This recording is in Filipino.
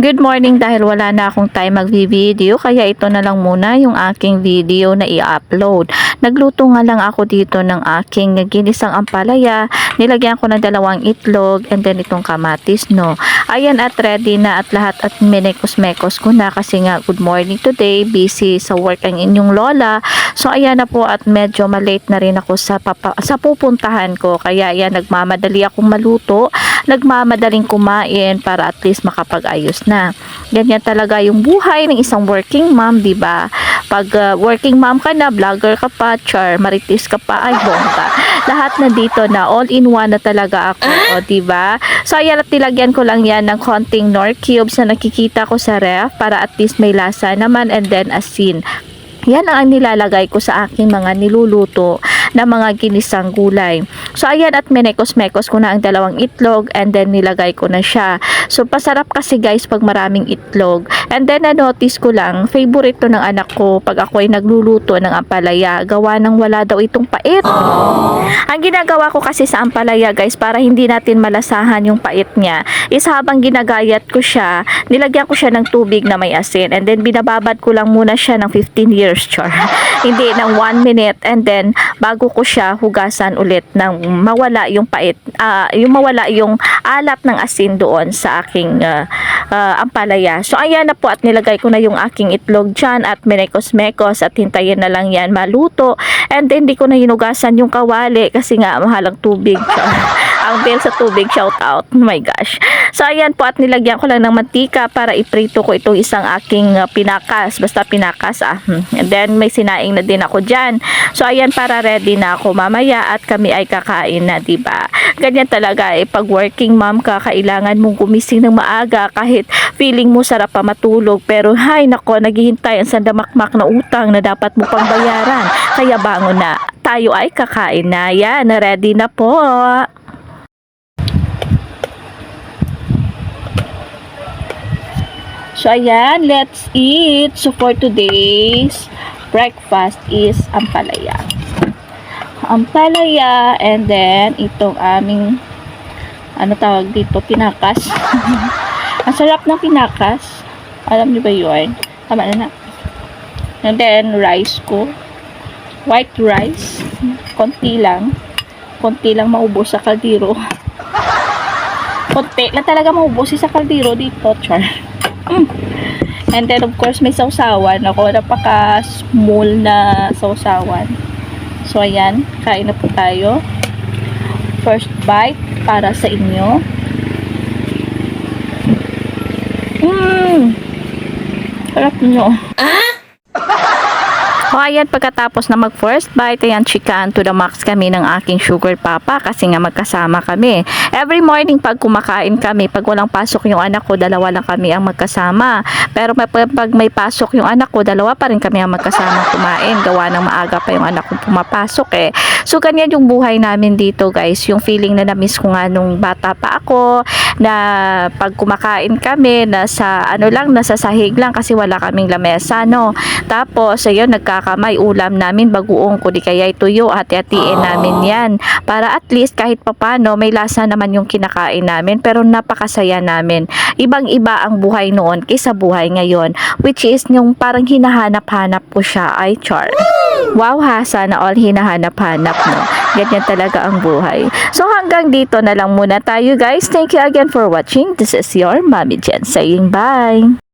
Good morning, dahil wala na akong time mag-video kaya ito na lang muna yung aking video na i-upload. Nagluto nga lang ako dito ng aking ginisang ampalaya. Nilagyan ko ng 2 itlog and then itong kamatis, no. Ayan, at ready na at lahat at minekos-mekos ko na kasi nga good morning today, busy sa work ang inyong lola. So ayan na po at medyo malate na rin ako sa pupuntahan ko. Kaya ayan, nagmamadali akong maluto, nagmamadaling kumain para at least makapag-ayos na. Ganyan talaga yung buhay ng isang working mom, 'di ba? Pag working mom ka na, vlogger ka pa, char, marites ka pa, ay bongga. Lahat na dito na, all in one na talaga ako, o 'di ba? So ayan, at nilagyan ko lang yan ng konting Knorr cubes na nakikita ko sa ref para at least may lasa naman, and then asin. Yan ang nilalagay ko sa aking mga niluluto na mga ginisang gulay. So ayan, at minekos-mekos ko na ang 2 itlog and then nilagay ko na siya. So pasarap kasi guys pag maraming itlog. And then na-notice ko lang, favorite to ng anak ko pag ako ay nagluluto ng ampalaya. Gawa ng wala daw itong pait. Ang ginagawa ko kasi sa ampalaya guys, para hindi natin malasahan yung pait niya, is habang ginagayat ko siya, nilagyan ko siya ng tubig na may asin. And then binababad ko lang muna siya ng 15 years. Char. Hindi, ng 1 minute, and then bago ko siya hugasan ulit nang mawala yung pait, yung mawala yung alat ng asin doon sa aking ampalaya. So ayan na po, at nilagay ko na yung aking itlog dyan at minekos-mekos at hintayin na lang yan maluto. And then hindi ko na hinugasan yung kawali kasi nga mahalang tubig. Ang bill sa tubig, shout out. Oh my gosh. So ayan po, at nilagyan ko lang ng mantika para iprito ko itong isang aking pinakas. Basta pinakas And then may sinaing na din ako dyan. So ayan, para ready na ako mamaya at kami ay kakain na, diba? Ganyan talaga pag working mom ka, kailangan mong gumising ng maaga kahit feeling mo sarap pa matulog. Pero hay nako, naghihintay ang sandamakmak na utang na dapat mo pang bayaran. Kaya bangon na. Tayo ay kakain na. Yan, ready na po. So ayan, let's eat. So for today's breakfast is ampalaya. Ampalaya, and then itong aming tawag dito, pinakas. Ang sarap ng pinakas. Alam niyo ba yun? Tama na. And then rice ko. White rice. Konti lang maubos sa kaldero. Konti lang talaga maubos sa kaldero dito, char. And then of course may sausawan ako, napaka small na sausawan. So ayan, kain na po tayo. First bite para sa inyo. Sarap nyo. O ayan, pagkatapos na mag first bite, ayan, chikaan to the max kami ng aking sugar papa kasi nga magkasama kami. Every morning pag kumakain kami, pag walang pasok yung anak ko, 2 lang kami ang magkasama. Pero pag may pasok yung anak ko, 2 pa rin kami ang magkasama kumain. Gawa ng maaga pa yung anak ko pumapasok . So ganyan yung buhay namin dito guys. Yung feeling na na-miss ko nga nung bata pa ako, na pag kumakain kami, nasa sahig lang kasi wala kaming lamesa, no. Tapos ayun, nagkakamay ulam namin bagoong kung di kaya tuyo, hati-hatiin namin yan para at least kahit papano may lasa naman yung kinakain namin. Pero napakasaya namin, ibang-iba ang buhay noon kaysa buhay ngayon, which is yung parang hinahanap-hanap ko siya, ay char. Wow ha, sana all hinahanap-hanap, no. Ganyan talaga ang buhay. So hanggang dito na lang muna tayo guys. Thank you again for watching. This is your Mommy Jen saying bye.